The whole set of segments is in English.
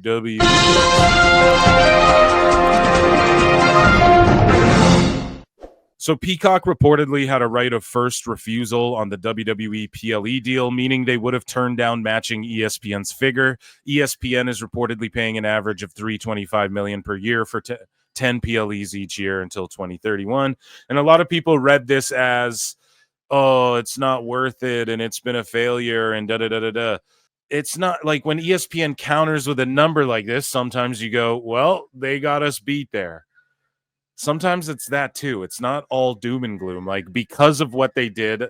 WWE. So Peacock reportedly had a right of first refusal on the WWE PLE deal, meaning they would have turned down matching ESPN's figure. ESPN is reportedly paying an average of $325 million per year for 10 PLEs each year until 2031. And a lot of people read this as, oh, it's not worth it and it's been a failure and da-da-da-da-da. It's not like when ESPN counters with a number like this, sometimes you go, well, they got us beat there. Sometimes it's that too. It's not all doom and gloom. Like, because of what they did,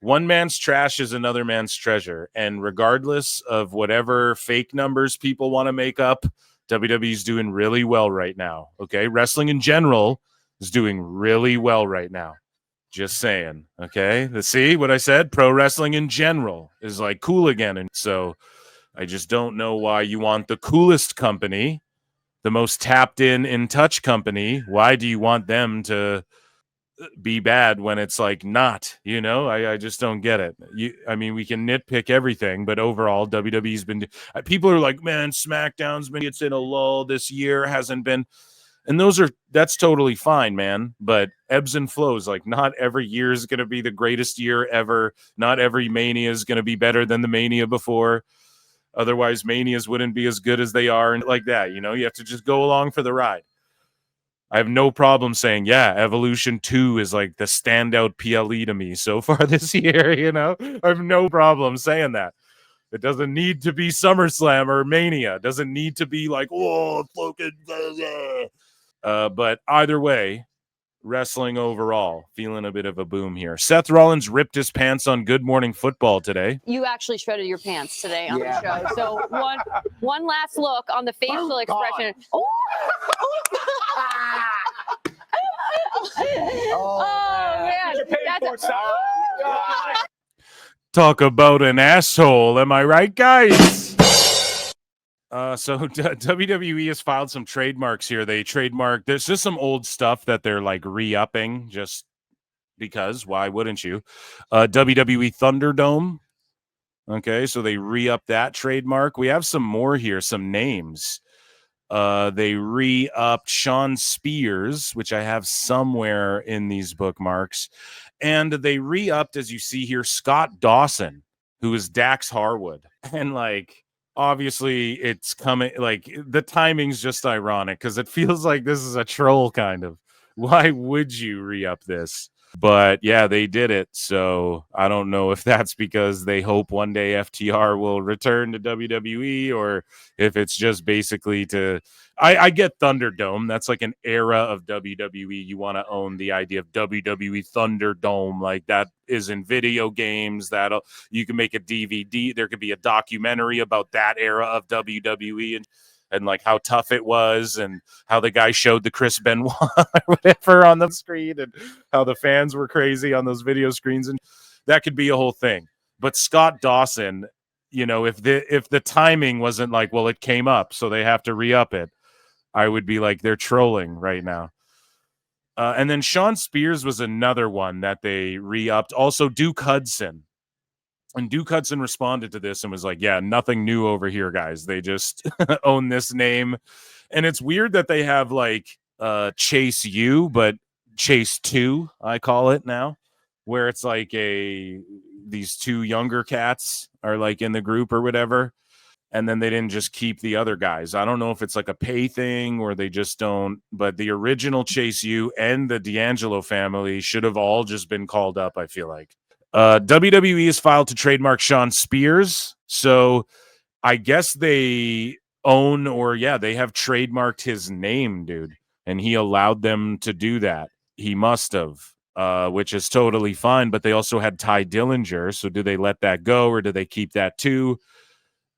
one man's trash is another man's treasure. And regardless of whatever fake numbers people want to make up, WWE's doing really well right now. Okay. Wrestling in general is doing really well right now. Just saying. Okay. See what I said? Pro wrestling in general is like cool again. And so I just don't know why you want the coolest company, the most tapped in touch company. Why do you want them to be bad when it's like not, you know? I just don't get it. I mean, we can nitpick everything, but overall WWE's been, people are like, man, SmackDown's been, it's in a lull this year, hasn't been. And that's totally fine, man. But ebbs and flows, like not every year is going to be the greatest year ever. Not every Mania is going to be better than the Mania before. Otherwise, Manias wouldn't be as good as they are, and like that, you know, you have to just go along for the ride. I have no problem saying, yeah, Evolution 2 is like the standout PLE to me so far this year, you know? I have no problem saying that. It doesn't need to be SummerSlam or Mania. It doesn't need to be like, oh, fucking. But either way, wrestling overall, feeling a bit of a boom here. Seth Rollins ripped his pants on Good Morning Football today. You actually shredded your pants today on the show. So one last look on the facial expression. Oh, man. Talk about an asshole. Am I right, guys? So WWE has filed some trademarks here. They trademarked, there's just some old stuff that they're like re-upping just because, why wouldn't you? WWE Thunderdome. Okay, so they re-upped that trademark. We have some more here, some names. They re-upped Sean Spears, which I have somewhere in these bookmarks. And they re-upped, as you see here, Scott Dawson, who is Dax Harwood. And like, obviously it's coming, like the timing's just ironic because it feels like this is a troll kind of. Why would you re-up this? But yeah, they did it. So I don't know if that's because they hope one day FTR will return to WWE or if it's just basically to, I get Thunderdome. That's like an era of WWE. You want to own the idea of WWE Thunderdome. Like that is in video games. That you can make a DVD. There could be a documentary about that era of WWE and like how tough it was and how the guy showed the Chris Benoit or whatever on the screen and how the fans were crazy on those video screens. And that could be a whole thing. But Scott Dawson, you know, if the timing wasn't like, well, it came up, so they have to re-up it, I would be like, they're trolling right now. And then Sean Spears was another one that they re-upped. Also, Duke Hudson. And Duke Hudson responded to this and was like, yeah, nothing new over here, guys. They just own this name. And it's weird that they have like Chase U, but Chase 2, I call it now, where it's like these two younger cats are like in the group or whatever. And then they didn't just keep the other guys. I don't know if it's like a pay thing or they just don't. But the original Chase U and the D'Angelo family should have all just been called up, I feel like. WWE has filed to trademark Sean Spears. So I guess they own they have trademarked his name, dude. And he allowed them to do that. He must have, which is totally fine. But they also had Ty Dillinger. So do they let that go or do they keep that too?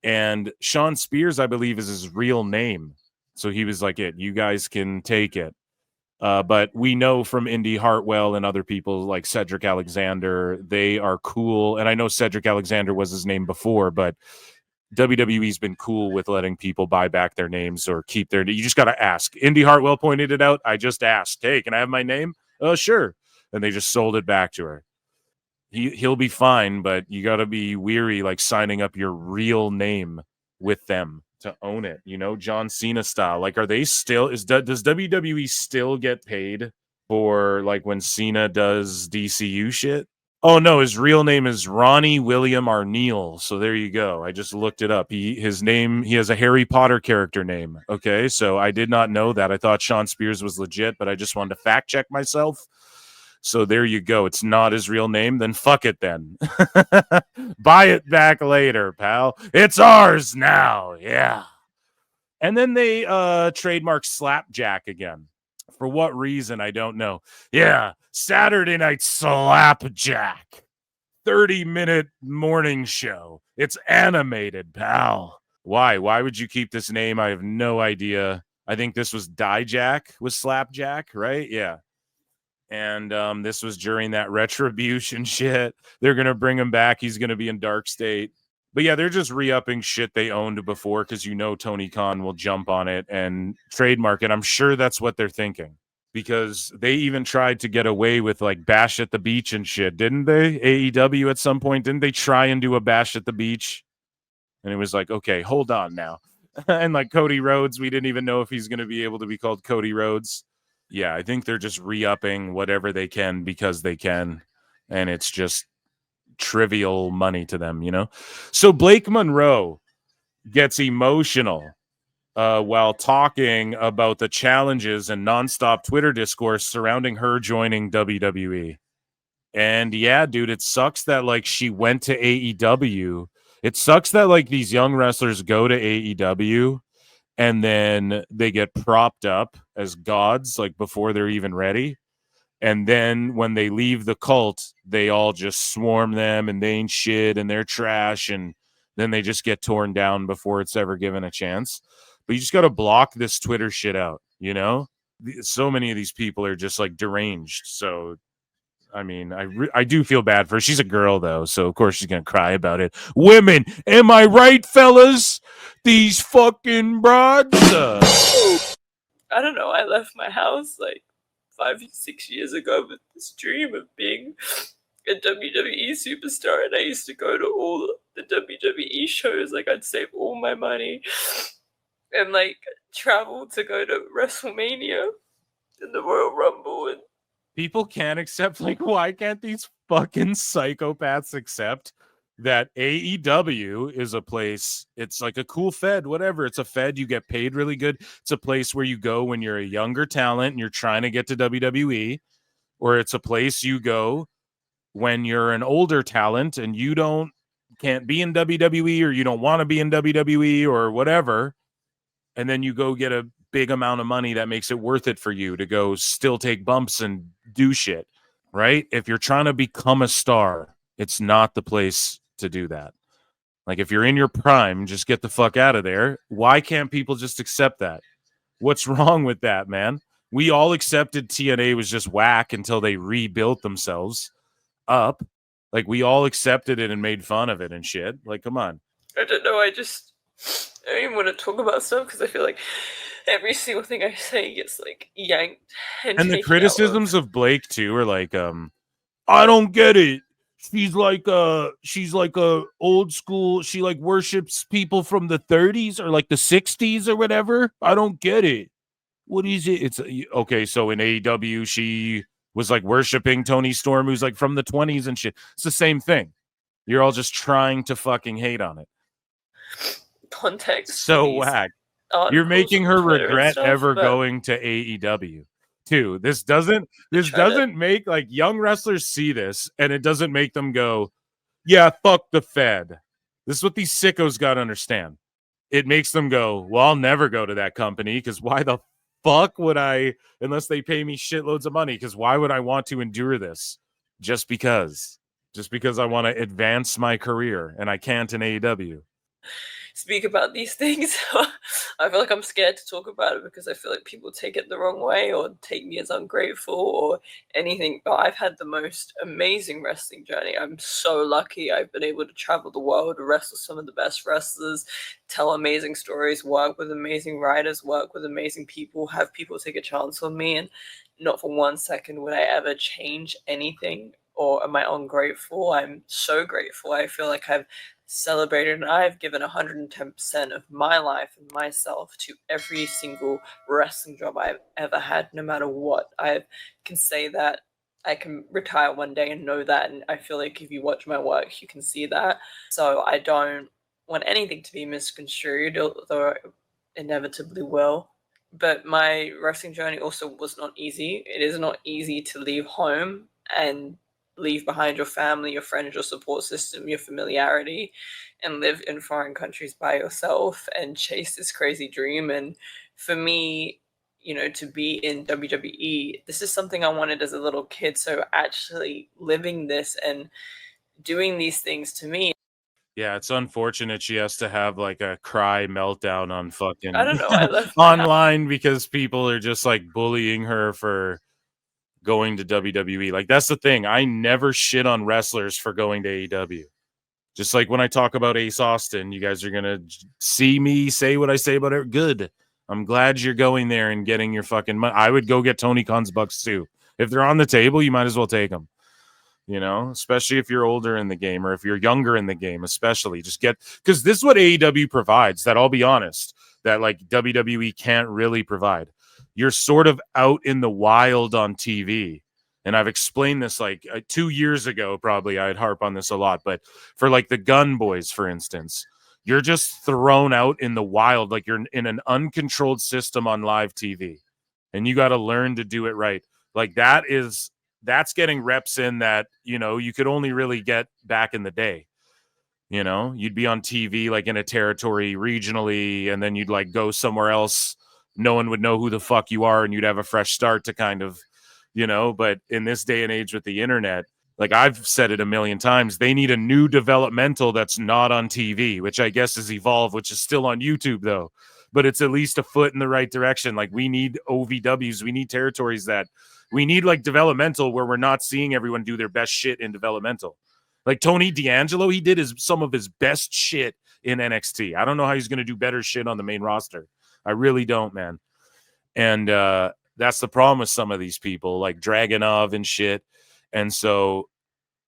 And Sean Spears, I believe, is his real name. So he was like, you guys can take it. But we know from Indy Hartwell and other people like Cedric Alexander, they are cool. And I know Cedric Alexander was his name before, but WWE's been cool with letting people buy back their names or keep their. You just got to ask. Indy Hartwell pointed it out. I just asked, hey, can I have my name? Oh, sure. And they just sold it back to her. He'll be fine, but you got to be weary, like signing up your real name with them. to own it, John Cena style. Like, are they still does WWE still get paid for like when Cena does DCU shit? Oh no, his real name is Ronnie William Arneal. So there you go. I just looked it up. He has a Harry Potter character name. Okay, so I did not know that. I thought Sean Spears was legit, but I just wanted to fact check myself. So there you go. It's not his real name. Then fuck it then. Buy it back later, pal. It's ours now. Yeah. And then they trademark Slapjack again. For what reason, I don't know. Yeah, Saturday Night Slapjack. 30-minute morning show. It's animated, pal. Why? Why would you keep this name? I have no idea. I think this was Dijak was Slapjack, right? Yeah. And this was during that Retribution shit. They're going to bring him back. He's going to be in Dark State. But yeah, they're just re-upping shit they owned before because Tony Khan will jump on it and trademark it. I'm sure that's what they're thinking because they even tried to get away with like Bash at the Beach and shit, didn't they? AEW at some point, didn't they try and do a Bash at the Beach? And it was like, okay, hold on now. And like Cody Rhodes, we didn't even know if he's going to be able to be called Cody Rhodes. Yeah, I think they're just re-upping whatever they can because they can. And it's just trivial money to them, So Blake Monroe gets emotional while talking about the challenges and nonstop Twitter discourse surrounding her joining WWE. And yeah, dude, it sucks that like she went to AEW. It sucks that like these young wrestlers go to AEW and then they get propped up as gods like before they're even ready. And then when they leave the cult, they all just swarm them and they ain't shit and they're trash. And then they just get torn down before it's ever given a chance. But you just got to block this Twitter shit out, So many of these people are just like deranged. So, I mean, I do feel bad for her. She's a girl, though. So, of course, she's going to cry about it. Women, am I right, fellas? These fucking broads. I don't know. I left my house like 5-6 years ago with this dream of being a WWE superstar, and I used to go to all the WWE shows. Like, I'd save all my money and like travel to go to WrestleMania and the Royal Rumble. And people can't accept, like, why can't these fucking psychopaths accept that AEW is a place, it's like a cool fed, whatever. It's a fed, you get paid really good. It's a place where you go when you're a younger talent and you're trying to get to WWE, or it's a place you go when you're an older talent and you can't be in WWE or you don't want to be in WWE or whatever. And then you go get a big amount of money that makes it worth it for you to go still take bumps and do shit, right? If you're trying to become a star, it's not the place to do that. Like, if you're in your prime, just get the fuck out of there. Why can't people just accept that? What's wrong with that, man? We all accepted TNA was just whack until they rebuilt themselves up. Like, we all accepted it and made fun of it and shit. Like, come on. I don't know. I don't even want to talk about stuff because I feel like every single thing I say gets like yanked. And the criticisms of Blake too are like, I don't get it. She's like a old school. She like worships people from the 30s or like the 60s or whatever. I don't get it. What is it? It's okay. So in AEW, she was like worshiping Tony Storm, who's like from the 20s and shit. It's the same thing. You're all just trying to fucking hate on it. Context. So whack. You're making her regret ever going to AEW. Too. This doesn't make like young wrestlers see this and it doesn't make them go, yeah, fuck the Fed. This is what these sickos got to understand. It makes them go, well, I'll never go to that company because why the fuck would I, unless they pay me shitloads of money, because why would I want to endure this? Just because I want to advance my career and I can't in AEW. Speak about these things. I feel like I'm scared to talk about it because I feel like people take it the wrong way or take me as ungrateful or anything. But I've had the most amazing wrestling journey. I'm so lucky. I've been able to travel the world, wrestle some of the best wrestlers, tell amazing stories, work with amazing writers, work with amazing people, have people take a chance on me. And not for 1 second would I ever change anything or am I ungrateful? I'm so grateful. I feel like I've celebrated and I've given 110% of my life and myself to every single wrestling job I've ever had, no matter what. I can say that. I can retire one day and know that, and I feel like if you watch my work, you can see that. So I don't want anything to be misconstrued, although it inevitably will. But my wrestling journey also was not easy. It is not easy to leave home and leave behind your family, your friends, your support system, your familiarity, and live in foreign countries by yourself and chase this crazy dream. And for me, to be in WWE, this is something I wanted as a little kid. So actually living this and doing these things to me. Yeah, it's unfortunate she has to have like a cry meltdown on fucking I don't know. I left my house. online because people are just like bullying her for going to WWE. Like, that's the thing. I never shit on wrestlers for going to AEW. Just like when I talk about Ace Austin, you guys are going to see me say what I say about it. Good. I'm glad you're going there and getting your fucking money. I would go get Tony Khan's bucks too. If they're on the table, you might as well take them. Especially if you're older in the game or if you're younger in the game, especially just because this is what AEW provides, that I'll be honest, that like WWE can't really provide. You're sort of out in the wild on TV. And I've explained this like 2 years ago, probably I'd harp on this a lot, but for like the Gun Boys, for instance, you're just thrown out in the wild. Like you're in an uncontrolled system on live TV and you got to learn to do it right. Like that's getting reps in that, you could only really get back in the day. You'd be on TV, like in a territory regionally, and then you'd like go somewhere else. No one would know who the fuck you are. And you'd have a fresh start to kind of, but in this day and age with the internet, like I've said it a million times, they need a new developmental that's not on TV, which I guess is Evolve, which is still on YouTube though, but it's at least a foot in the right direction. Like we need OVWs. We need territories we need like developmental where we're not seeing everyone do their best shit in developmental. Like Tony D'Angelo, he did some of his best shit in NXT. I don't know how he's going to do better shit on the main roster. I really don't, man. And that's the problem with some of these people like Dragunov and shit. And so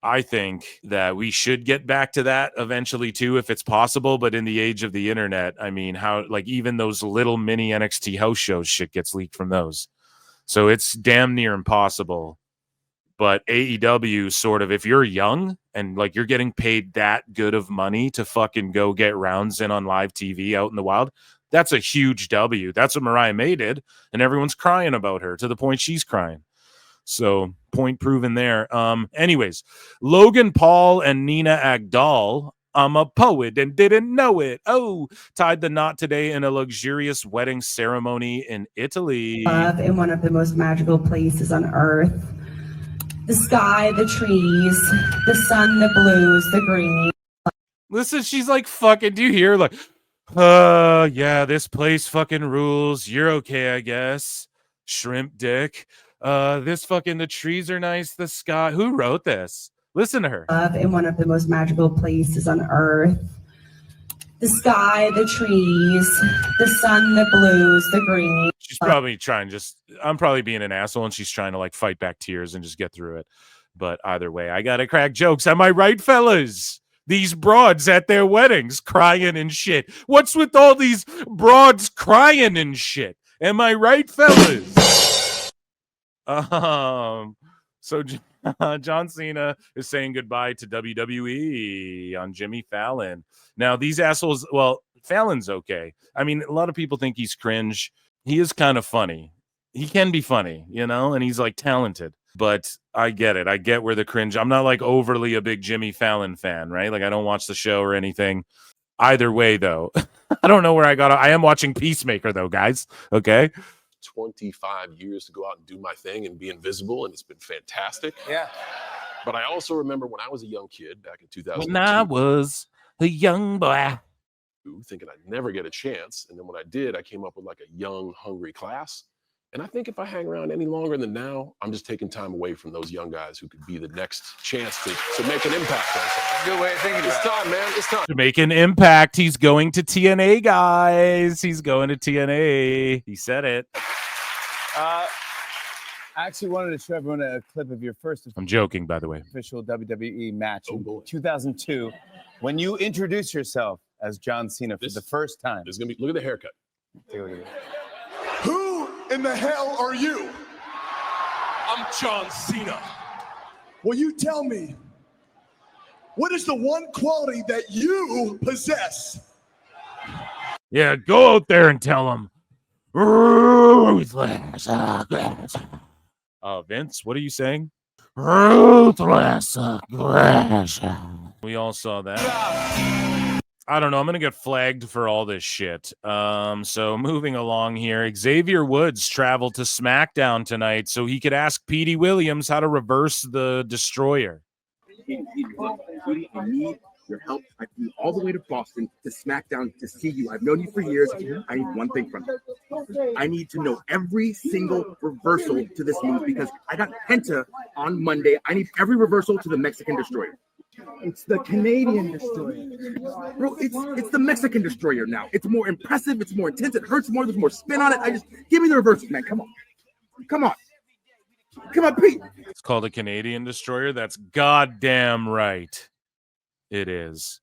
I think that we should get back to that eventually too, if it's possible. But in the age of the internet, I mean, how like even those little mini NXT house shows shit gets leaked from those. So it's damn near impossible. But AEW sort of, if you're young and like you're getting paid that good of money to fucking go get rounds in on live TV out in the wild, that's a huge W. That's what Mariah May did. And everyone's crying about her to the point she's crying. So point proven there. Anyways, Logan Paul and Nina Agdal, I'm a poet and didn't know it. Oh, tied the knot today in a luxurious wedding ceremony in Italy. In one of the most magical places on earth. The sky, the trees, the sun, the blues, the green. Listen, she's like, fucking, do you hear? Like, yeah, this place fucking rules. You're okay, I guess. Shrimp dick. The trees are nice. The sky. Who wrote this? Listen to her. In one of the most magical places on earth. The sky, the trees, the sun, the blues, the green. She's probably I'm probably being an asshole and she's trying to like fight back tears and just get through it. But either way, I gotta crack jokes. Am I right, fellas? These broads at their weddings crying and shit. What's with all these broads crying and shit? Am I right, fellas? So John Cena is saying goodbye to WWE on Jimmy Fallon. Now, these assholes, well, Fallon's okay. I mean, a lot of people think he's cringe. He is kind of funny. He can be funny, and he's like talented. But I get it. I get where the cringe. I'm not like overly a big Jimmy Fallon fan, right? Like I don't watch the show or anything. Either way, though, I don't know where I got it. I am watching Peacemaker, though, guys. Okay. 25 years to go out and do my thing and be invisible, and it's been fantastic. Yeah. But I also remember when I was a young kid back in 2002. When I was a young boy. Thinking I'd never get a chance. And then when I did, I came up with like a young, hungry class. And I think if I hang around any longer than now, I'm just taking time away from those young guys who could be the next chance to make an impact on something. Good way of thinking about it. It's time, man. It's time. To make an impact, he's going to TNA, guys. He's going to TNA. He said it. I actually wanted to show everyone a clip of your first I'm joking, by the way. official WWE match in 2002 when you introduced yourself as John Cena for the first time. There's gonna be, look at the haircut. Take a look at it. Who in the hell are you? I'm John Cena. Will you tell me, what is the one quality that you possess? Yeah, go out there and tell him. Ruthless aggression. Vince, what are you saying? Ruthless aggression. We all saw that. I don't know. I'm going to get flagged for all this shit. So moving along here, Xavier Woods traveled to SmackDown tonight so he could ask Petey Williams how to reverse the Destroyer. Petey, I need your help. I flew all the way to Boston to SmackDown to see you. I've known you for years. I need one thing from you. I need to know every single reversal to this move because I got Penta on Monday. I need every reversal to the Mexican Destroyer. It's the Canadian Destroyer. Bro, it's the Mexican Destroyer now. It's more impressive. It's more intense. It hurts more. There's more spin on it. Give me the reversals, man. Come on. Come on, Pete. It's called a Canadian Destroyer. That's goddamn right. It is.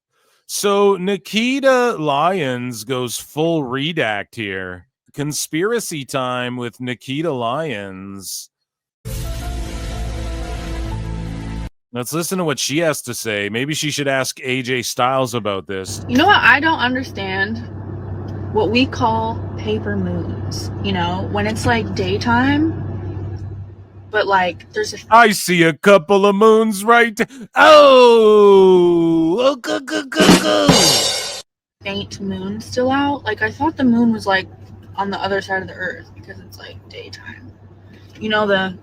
So Nikkita Lyons goes full redact here. Conspiracy time with Nikkita Lyons. Let's listen to what she has to say. Maybe she should ask AJ Styles about this. You know what? I don't understand what we call paper moons. You know, when it's like daytime, but like there's I see a couple of moons right. Oh, go. Faint moon still out. Like I thought the moon was like on the other side of the earth because it's like daytime. You know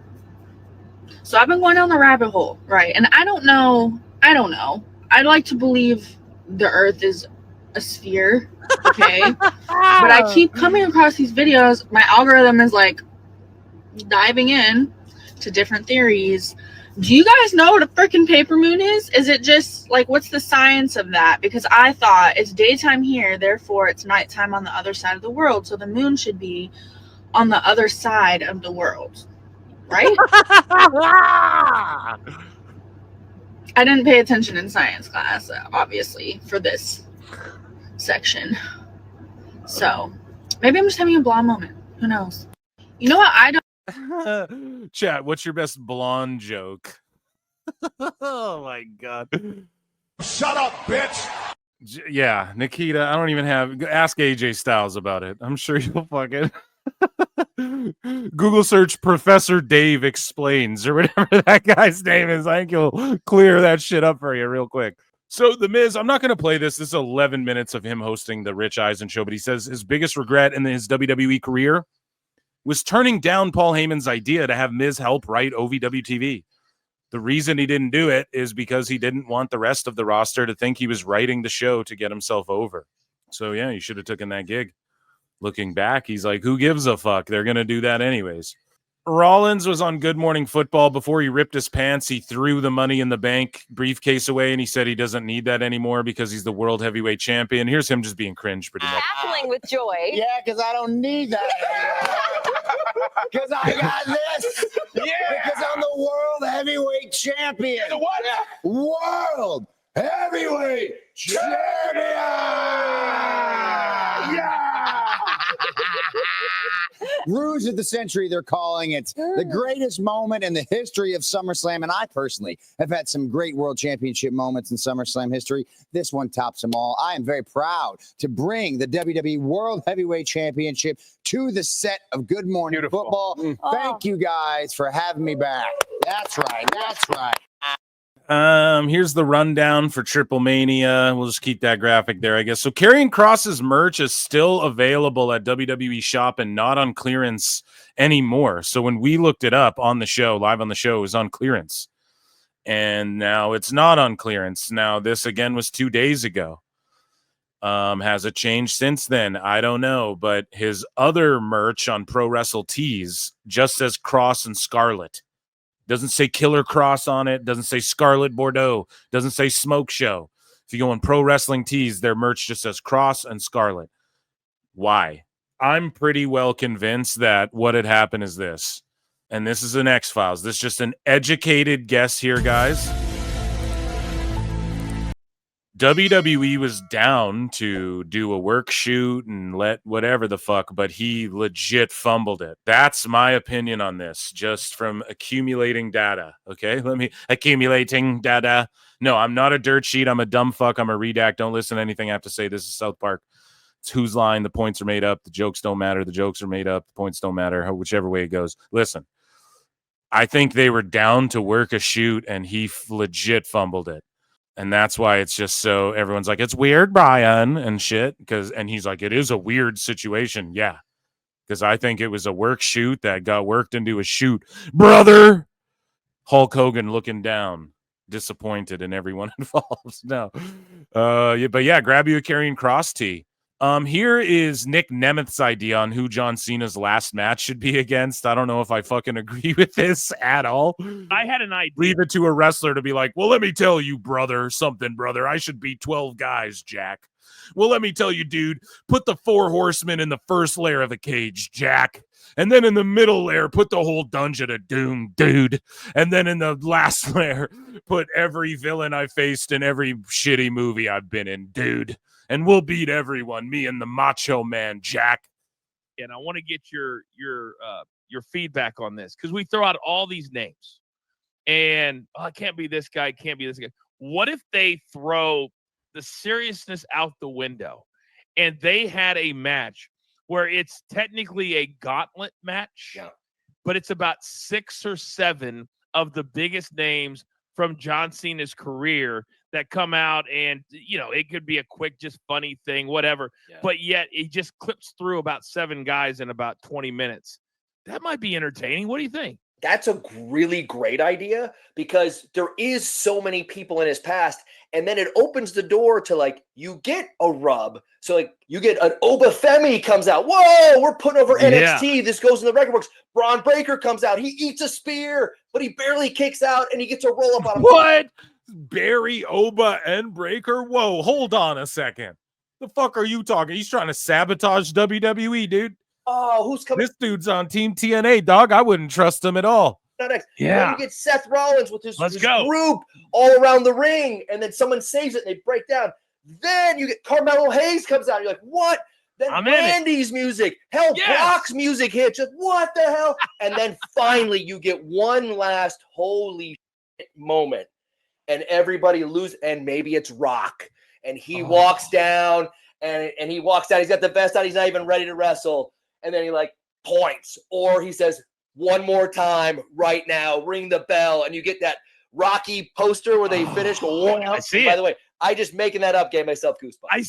So I've been going down the rabbit hole, right? And I don't know. I'd like to believe the earth is a sphere, okay? But I keep coming across these videos. My algorithm is like diving in to different theories. Do you guys know what a freaking paper moon is? Is it just like, what's the science of that? Because I thought it's daytime here, therefore it's nighttime on the other side of the world. So the moon should be on the other side of the world, right? I didn't pay attention in science class, obviously, for this section. So maybe I'm just having a blonde moment. Who knows? You know what? I don't. Chat, what's your best blonde joke? Oh my god. Shut up, bitch. Yeah, Nikkita, I don't even have. Ask AJ Styles about it. I'm sure you'll fucking. Google search Professor Dave Explains or whatever that guy's name is. I think he'll clear that shit up for you real quick. So The Miz, I'm not going to play this. This is 11 minutes of him hosting the Rich Eisen show, but he says his biggest regret in his WWE career was turning down Paul Heyman's idea to have Miz help write OVW TV. The reason he didn't do it is because he didn't want the rest of the roster to think he was writing the show to get himself over. So yeah, he should have taken that gig. Looking back, he's like, who gives a fuck? They're going to do that anyways. Rollins was on Good Morning Football. Before he ripped his pants, he threw the Money in the Bank briefcase away, and he said he doesn't need that anymore because he's the world heavyweight champion. Here's him just being cringe pretty much. Cackling with joy. Yeah, because I don't need that because I got this. Yeah. Because I'm the world heavyweight champion. The what? World heavyweight champion. Yeah. Rouge of the century, they're calling it the greatest moment in the history of SummerSlam. And I personally have had some great world championship moments in SummerSlam history. This one tops them all. I am very proud to bring the WWE World Heavyweight Championship to the set of Good Morning Football. Thank you guys for having me back. That's right. That's right. Here's the rundown for Triple Mania. We'll just keep that graphic there, I guess. So Karrion Kross's merch is still available at WWE Shop and not on clearance anymore. So when we looked it up on the show, live on the show, it was on clearance. And now it's not on clearance. Now this again was 2 days ago. Has it changed since then? I don't know. But his other merch on Pro Wrestle Tees just says Kross and Scarlet. Doesn't say Killer Kross on it. Doesn't say Scarlet Bordeaux. Doesn't say Smoke Show. If you go on Pro Wrestling Tees, their merch just says Kross and Scarlet. Why? I'm pretty well convinced that what had happened is this. and this is an X-Files. This is just an educated guess here, guys. WWE was down to do a work shoot and let whatever the fuck, but he legit fumbled it. That's my opinion on this, just from accumulating data. Okay, accumulating data. No, I'm not a dirt sheet. I'm a dumb fuck. I'm a redact. Don't listen to anything I have to say. This is South Park. It's Who's Line. The points are made up. The jokes don't matter. The jokes are made up. The points don't matter. Whichever way it goes. Listen, I think they were down to work a shoot, and he legit fumbled it. And that's why it's just so everyone's like, it's weird, Brian, and shit. And he's like, it is a weird situation. Yeah. Because I think it was a work shoot that got worked into a shoot. Brother! Hulk Hogan looking down, disappointed in everyone involved. No. But yeah, grab you a carrying Kross tee. Here is Nick Nemeth's idea on who John Cena's last match should be against. I don't know if I fucking agree with this at all. I had an idea. Leave it to a wrestler to be like, well, let me tell you, brother, I should beat 12 guys, Jack. Well, let me tell you, dude, put the 4 horsemen in the first layer of the cage, Jack. And then in the middle layer, put the whole dungeon of doom, dude. And then in the last layer, put every villain I faced in every shitty movie I've been in, dude. And we'll beat everyone, me and the Macho Man, Jack. And I want to get your feedback on this, because we throw out all these names, and it can't be this guy, can't be this guy. What if they throw the seriousness out the window, and they had a match where it's technically a gauntlet match, but it's about 6 or 7 of the biggest names from John Cena's career that come out, and it could be a quick, just funny thing, whatever. But yet it just clips through about 7 guys in about 20 minutes. That might be entertaining. What do you think? That's a really great idea, because there is so many people in his past, and then it opens the door to you get a rub. So you get an Obafemi comes out. Whoa, we're putting over NXT. Yeah. This goes in the record books. Braun Breaker comes out. He eats a spear, but he barely kicks out, and he gets a roll up on him. What? Barry, Oba, and Breaker? Whoa, hold on a second. The fuck are you talking? He's trying to sabotage WWE, dude. Oh, who's coming? This dude's on Team TNA, dog. I wouldn't trust him at all. Yeah. Then you get Seth Rollins with his group all around the ring, and then someone saves it and they break down. Then you get Carmelo Hayes comes out. You're like, what? Then Randy's music. Hell, Brock's music hits. Just what the hell? And then finally you get one last holy shit moment, and everybody loses, and maybe it's Rock. And he walks down, and he walks down. He's got the vest on. He's not even ready to wrestle. And then he points, or he says, one more time right now, ring the bell. And you get that Rocky poster where they finish. I see it. By the way, I just making that up, gave myself goosebumps. I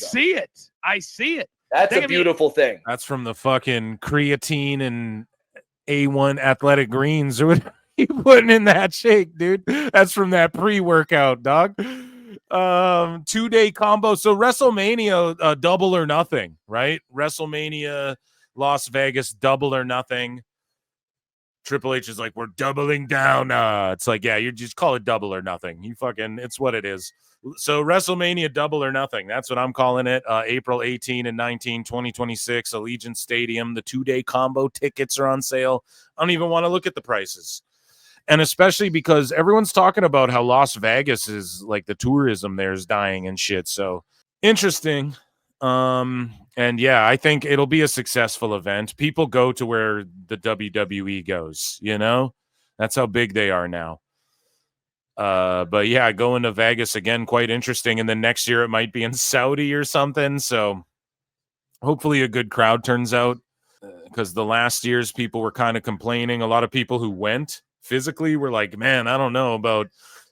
see it. That's a beautiful thing. That's from the fucking creatine and A1 athletic greens or whatever you putting in that shake, dude. That's from that pre-workout, dog. 2-day combo. So WrestleMania, double or nothing, right? WrestleMania Las Vegas, double or nothing. Triple H is like, we're doubling down. It's like, yeah, you just call it double or nothing. It's what it is. So WrestleMania double or nothing. That's what I'm calling it. April 18 and 19, 2026, Allegiant Stadium. The 2-day combo tickets are on sale. I don't even want to look at the prices. And especially because everyone's talking about how Las Vegas is the tourism there is dying and shit. So interesting. And yeah, I think it'll be a successful event. People go to where the WWE goes, that's how big they are now. But yeah, going to Vegas again, quite interesting. And then next year it might be in Saudi or something. So hopefully a good crowd turns out, because the last years people were kind of complaining. A lot of people who went physically were like, man, I don't know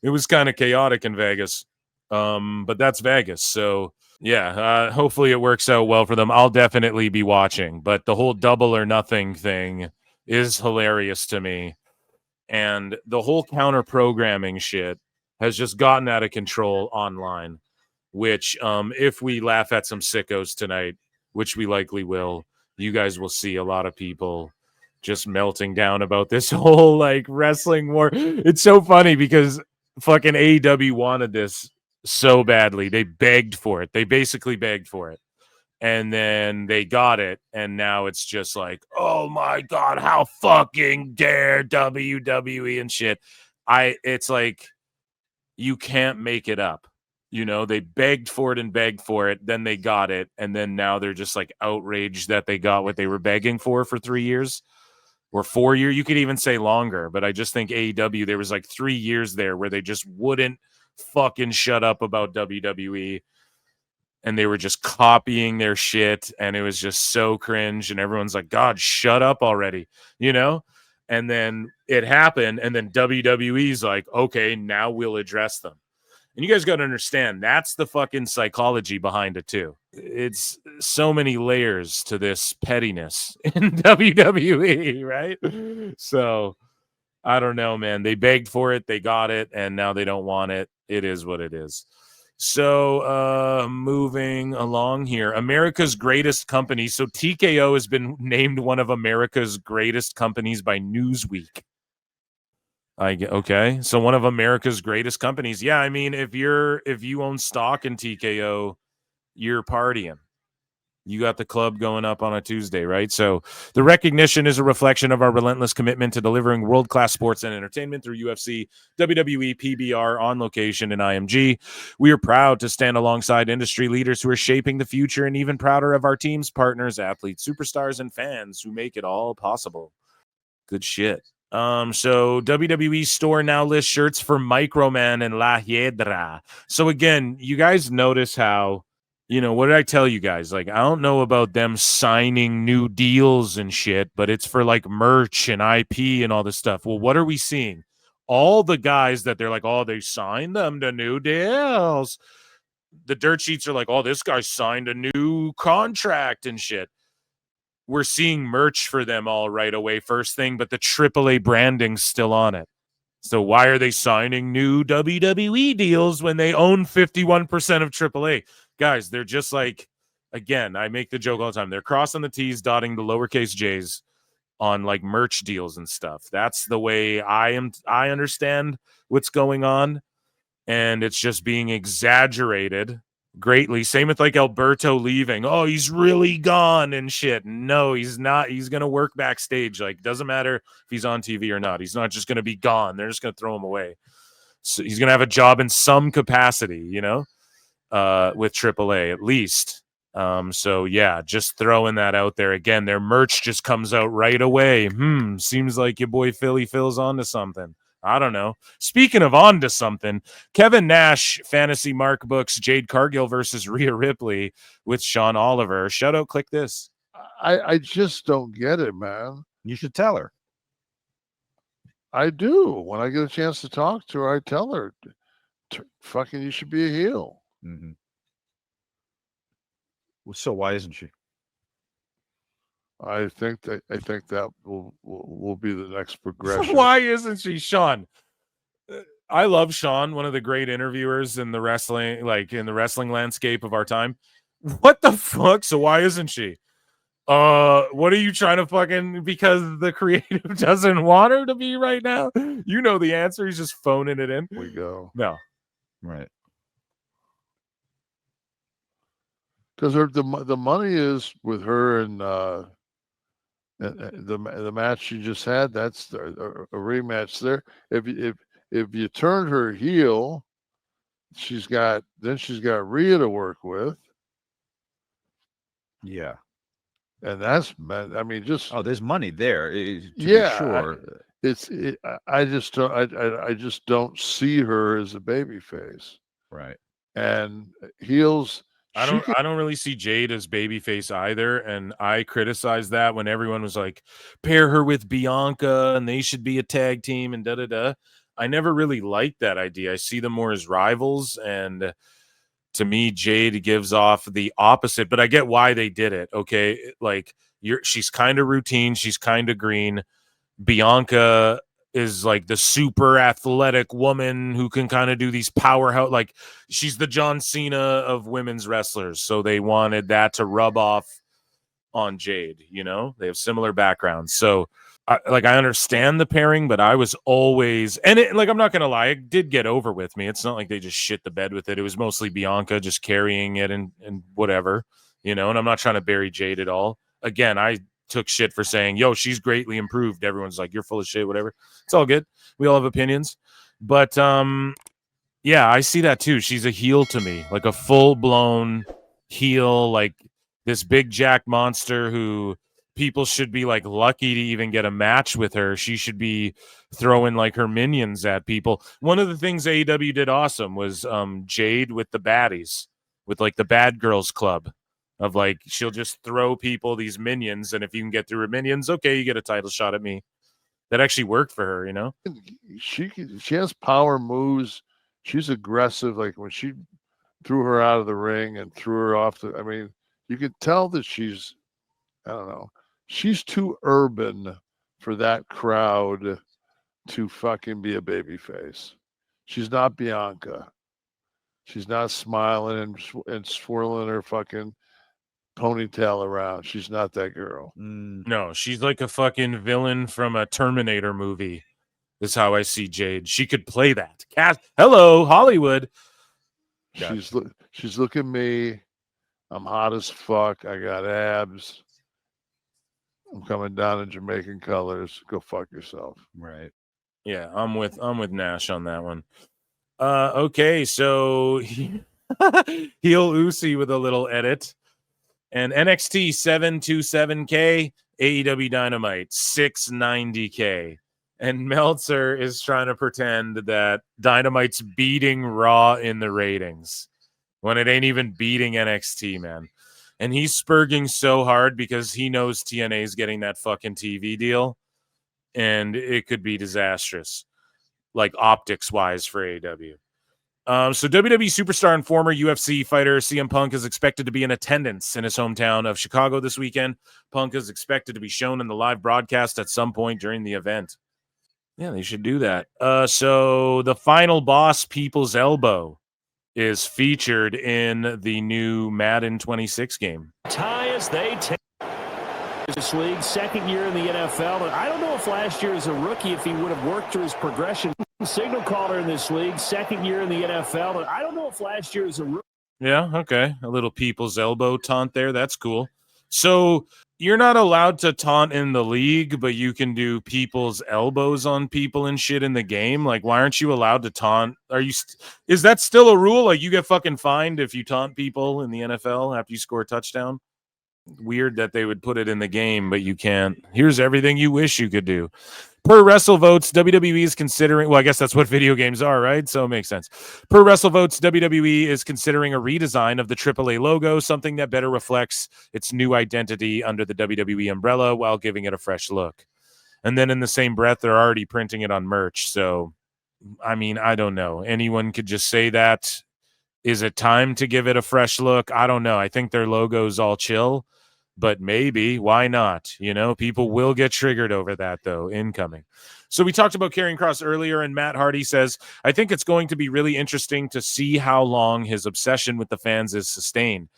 it was kind of chaotic in Vegas. But that's Vegas. So yeah, hopefully it works out well for them. I'll definitely be watching, but the whole double or nothing thing is hilarious to me. And the whole counter programming shit has just gotten out of control online, which if we laugh at some sickos tonight, which we likely will, you guys will see a lot of people just melting down about this whole wrestling war. It's so funny because fucking AEW wanted this so badly. They begged for it. They basically begged for it. and then they got it, and now it's just like, oh my God, how fucking dare WWE and shit. It's like, you can't make it up. You know, they begged for it, then they got it, and then now they're just like outraged that they got what they were begging for 3 years or 4 years. You could even say longer, but I just think AEW, there was like 3 years there where they just wouldn't fucking shut up about WWE, and they were just copying their shit, and it was just so cringe, and everyone's like, God, shut up already, you know? And then it happened, and then WWE's like, okay, now we'll address them. And you guys got to understand, that's the fucking psychology behind it, too. It's so many layers to this pettiness in WWE, right? So, I don't know, man. They begged for it, they got it, and now they don't want it. It is what it is. So, moving along here, America's Greatest Company. So, TKO has been named one of America's greatest companies by Newsweek. Okay, so one of America's greatest companies. Yeah, I mean, if you own stock in TKO, you're partying. You got the club going up on a Tuesday, right? So the recognition is a reflection of our relentless commitment to delivering world-class sports and entertainment through UFC, WWE, PBR, On Location, and IMG. We are proud to stand alongside industry leaders who are shaping the future, and even prouder of our teams, partners, athletes, superstars, and fans who make it all possible. Good shit. So WWE store now lists shirts for Microman and La Hiedra. So again, you guys notice how, you know, what did I tell you guys? Like, I don't know about them signing new deals and shit, but it's for like merch and IP and all this stuff. Well, what are we seeing? All the guys that they're like, oh, they signed them to new deals. The dirt sheets are like, oh, this guy signed a new contract and shit. We're seeing merch for them all right away, first thing, but the AAA branding's still on it. So why are they signing new WWE deals when they own 51% of AAA? Guys, they're just like, again, I make the joke all the time. They're crossing the T's, dotting the lowercase J's on like merch deals and stuff. That's the way I understand what's going on, and it's just being exaggerated greatly. Same with like Alberto leaving. Oh, he's really gone and shit. No, he's not. He's gonna work backstage. Like, doesn't matter if he's on TV or not. He's not just gonna be gone. They're just gonna throw him away. So he's gonna have a job in some capacity, you know, with AAA at least. So yeah, just throwing that out there again. Their merch just comes out right away. Seems like your boy Philly Phil's onto something. I don't know. Speaking of on to something, Kevin Nash, Fantasy Mark Books, Jade Cargill versus Rhea Ripley with Sean Oliver. Shout out, click this. I just don't get it, man. You should tell her. I do. When I get a chance to talk to her, I tell her, fucking, you should be a heel. Mm-hmm. Well, so why isn't she? I think that will be the next progression. Why isn't she, Sean? I love Sean, one of the great interviewers in the wrestling, like in the wrestling landscape of our time. What the fuck? So why isn't she? What are you trying to fucking, because the creative doesn't want her to be right now? You know the answer. He's just phoning it in. We go. No. Right. Because the money is with her and the match she just had. That's a rematch there. If you turn her heel, she's got Rhea to work with. Yeah. And that's, I mean, just there's money there. Yeah, sure. I just don't see her as a baby face. Right. And heels. I don't really see Jade as babyface either, and I criticized that when everyone was like, pair her with Bianca and they should be a tag team and da-da-da. I never really liked that idea. I see them more as rivals, and to me, Jade gives off the opposite, but I get why they did it, okay? Like, she's kind of routine, she's kind of green. Bianca is like the super athletic woman who can kind of do these powerhouse, like she's the John Cena of women's wrestlers. So they wanted that to rub off on Jade, you know, they have similar backgrounds. So I understand the pairing, but I was always, and it, like, I'm not going to lie, it did get over with me. It's not like they just shit the bed with it. It was mostly Bianca just carrying it and whatever. you know, and I'm not trying to bury Jade at all. Again, I took shit for saying, yo, she's greatly improved. Everyone's like, you're full of shit, whatever. It's all good. We all have opinions. But yeah, I see that too. She's a heel to me, like a full-blown heel, like this big jack monster who people should be like lucky to even get a match with her. She should be throwing like her minions at people. One of the things AEW did awesome was Jade with the baddies, with like the Bad Girls Club, of like she'll just throw people these minions, and if you can get through her minions, okay, you get a title shot at me. That actually worked for her, you know. She has power moves. She's aggressive. Like when she threw her out of the ring and threw her off I mean, you could tell that she's, I don't know, she's too urban for that crowd to fucking be a babyface. She's not Bianca. She's not smiling and swirling her fucking ponytail around. She's not that girl. No, she's like a fucking villain from a Terminator movie. Is how I see Jade. She could play that. Hello, Hollywood. She's look at me. I'm hot as fuck. I got abs. I'm coming down in Jamaican colors. Go fuck yourself. Right. Yeah, I'm with Nash on that one. Okay, so heel Uzi with a little edit. And NXT 727K, AEW Dynamite 690K. And Meltzer is trying to pretend that Dynamite's beating Raw in the ratings when it ain't even beating NXT, man. And he's spurging so hard because he knows TNA is getting that fucking TV deal, and it could be disastrous, like optics-wise for AEW. So WWE superstar and former UFC fighter CM Punk is expected to be in attendance in his hometown of Chicago this weekend. Punk is expected to be shown in the live broadcast at some point during the event. Yeah, they should do that. So the final boss, People's Elbow, is featured in the new Madden 26 game. Tie as they take this league, second year in the NFL. And I don't know if last year as a rookie, if he would have worked through his progression. Signal caller in this league, second year in the NFL. And I don't know if last year as a rookie. Yeah, okay. A little People's Elbow taunt there. That's cool. So you're not allowed to taunt in the league, but you can do people's elbows on people and shit in the game. Like, why aren't you allowed to taunt? Is that still a rule? Like, you get fucking fined if you taunt people in the NFL after you score a touchdown? Weird that they would put it in the game, but you can't. Here's everything you wish you could do. Per WrestleVotes, WWE is considering, well, I guess that's what video games are, right? So it makes sense. Per WrestleVotes, WWE is considering a redesign of the AAA logo, something that better reflects its new identity under the WWE umbrella while giving it a fresh look. And then in the same breath, they're already printing it on merch. So, I mean, I don't know. Anyone could just say that. Is it time to give it a fresh look? I don't know. I think their logo's all chill. But maybe, why not? You know, people will get triggered over that, though, incoming. So we talked about Karrion Kross earlier, and Matt Hardy says, I think it's going to be really interesting to see how long his obsession with the fans is sustained.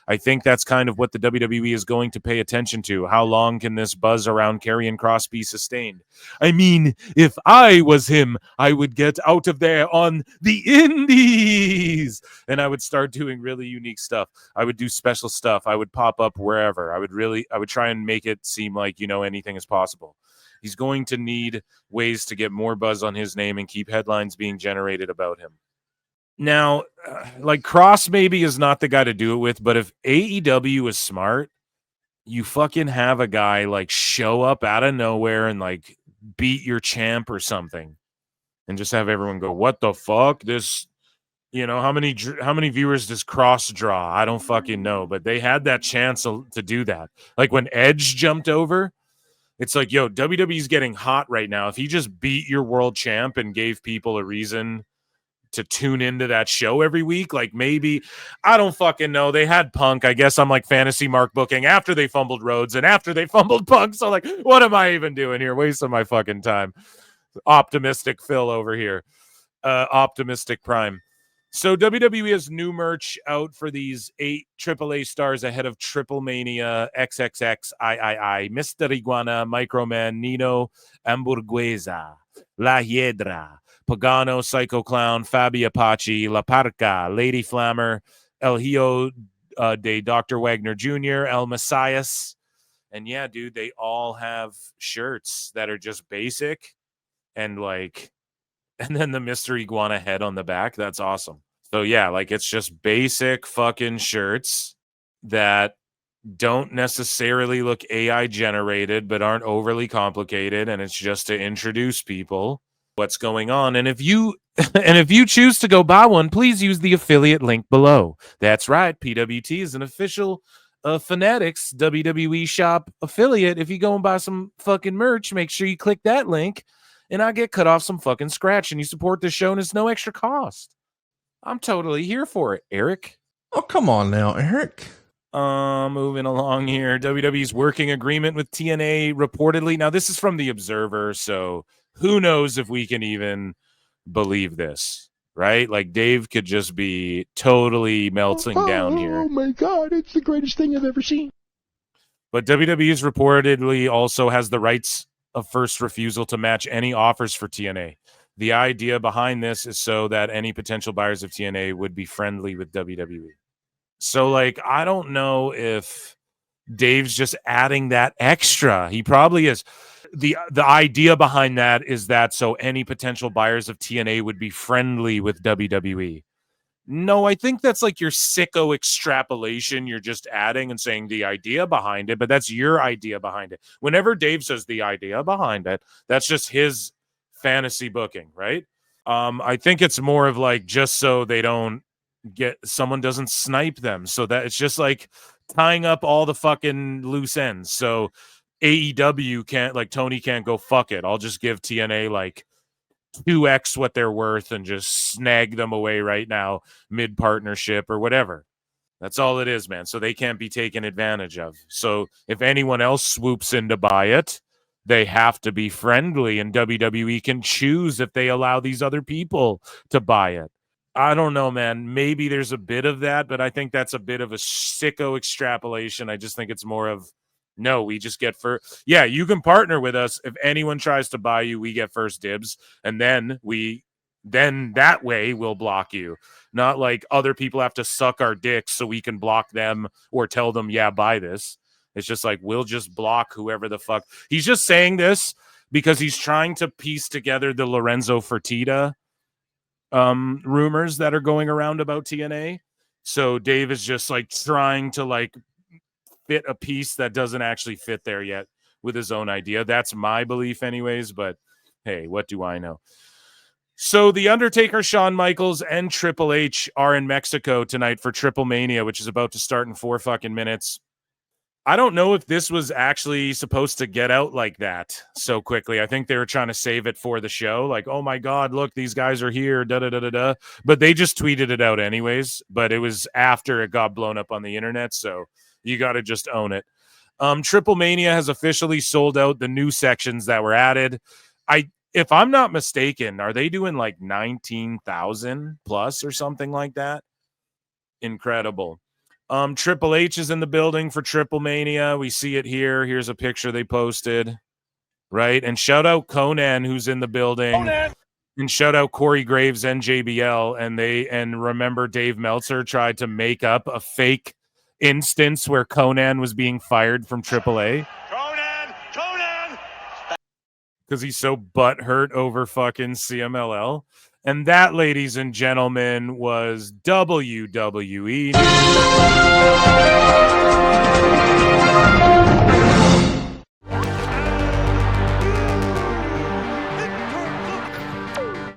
I think that's kind of what the WWE is going to pay attention to. How long can this buzz around Karrion Kross be sustained? I mean, if I was him, I would get out of there on the indies and I would start doing really unique stuff. I would do special stuff. I would pop up wherever. I would try and make it seem like, you know, anything is possible. He's going to need ways to get more buzz on his name and keep headlines being generated about him. Now, like Kross maybe is not the guy to do it with, but if AEW is smart, you fucking have a guy like show up out of nowhere and like beat your champ or something and just have everyone go, what the fuck? This, you know, how many viewers does Kross draw? I don't fucking know, but they had that chance to do that. Like when Edge jumped over, it's like, yo, WWE's getting hot right now. If he just beat your world champ and gave people a reason to tune into that show every week, like maybe, I don't fucking know. They had Punk. I guess I'm like fantasy mark booking after they fumbled Rhodes and after they fumbled Punk. So like, what am I even doing here? Wasting my fucking time. Optimistic Phil over here. Optimistic Prime. So WWE has new merch out for these 8 AAA stars ahead of Triple Mania, XXX, III, Mr. Iguana, Microman, Nino, Hamburguesa, La Hiedra, Pagano, Psycho Clown, Fabi Apache, La Parca, Lady Flammer, El Hijo Dr. Wagner Jr., El Messias. And yeah, dude, they all have shirts that are just basic and then the mystery iguana head on the back. That's awesome. So yeah, it's just basic fucking shirts that don't necessarily look AI generated, but aren't overly complicated. And it's just to introduce people what's going on. And if you choose to go buy one, please use the affiliate link below. That's right. PWT is an official Fanatics WWE shop affiliate. If you go and buy some fucking merch, make sure you click that link and I get cut off some fucking scratch and you support the show and it's no extra cost. I'm totally here for it, Eric. Oh, come on now, Eric. Moving along here. WWE's working agreement with TNA reportedly. Now, this is from The Observer, so who knows if we can even believe this, right? Dave could just be totally melting down here. Oh my God, it's the greatest thing I've ever seen. But WWE's reportedly also has the rights of first refusal to match any offers for TNA. The idea behind this is so that any potential buyers of TNA would be friendly with WWE. So, I don't know if Dave's just adding that extra. He probably is. The idea behind that is that so any potential buyers of TNA would be friendly with WWE. No, I think that's your sicko extrapolation. You're just adding and saying the idea behind it, but that's your idea behind it. Whenever Dave says the idea behind it, that's just his fantasy booking, right? I think it's more of just so they don't someone doesn't snipe them, so that it's just tying up all the fucking loose ends. So AEW can't Tony can't go fuck it. I'll just give TNA 2x what they're worth and just snag them away right now mid partnership or whatever. That's all it is, man. So they can't be taken advantage of. So if anyone else swoops in to buy it, they have to be friendly, and WWE can choose if they allow these other people to buy it. I don't know, man. Maybe there's a bit of that, but I think that's a bit of a sicko extrapolation. I just think it's more of, no, we just get first. Yeah, you can partner with us. If anyone tries to buy you, we get first dibs. And then that way we'll block you. Not other people have to suck our dicks so we can block them or tell them, yeah, buy this. It's just we'll just block whoever the fuck. He's just saying this because he's trying to piece together the Lorenzo Fertitta rumors that are going around about TNA. So Dave is just trying to fit a piece that doesn't actually fit there yet with his own idea. That's my belief anyways, but hey, what do I know? So The Undertaker, Shawn Michaels, and Triple H are in Mexico tonight for Triple Mania, which is about to start in 4 fucking minutes. I don't know if this was actually supposed to get out like that so quickly. I think they were trying to save it for the show. Oh my God, look, these guys are here, da-da-da-da-da. But they just tweeted it out anyways. But it was after it got blown up on the internet, so you got to just own it. Triple Mania has officially sold out the new sections that were added. If I'm not mistaken, are they doing 19,000 plus or something like that? Incredible. Triple H is in the building for Triple Mania. We see it here. Here's a picture they posted, right? And shout out Conan, who's in the building. Conan! And shout out Corey Graves and JBL. And remember, Dave Meltzer tried to make up a fake instance where Conan was being fired from AAA. Conan! Because he's so butthurt over fucking CMLL. And that, ladies and gentlemen, was WWE.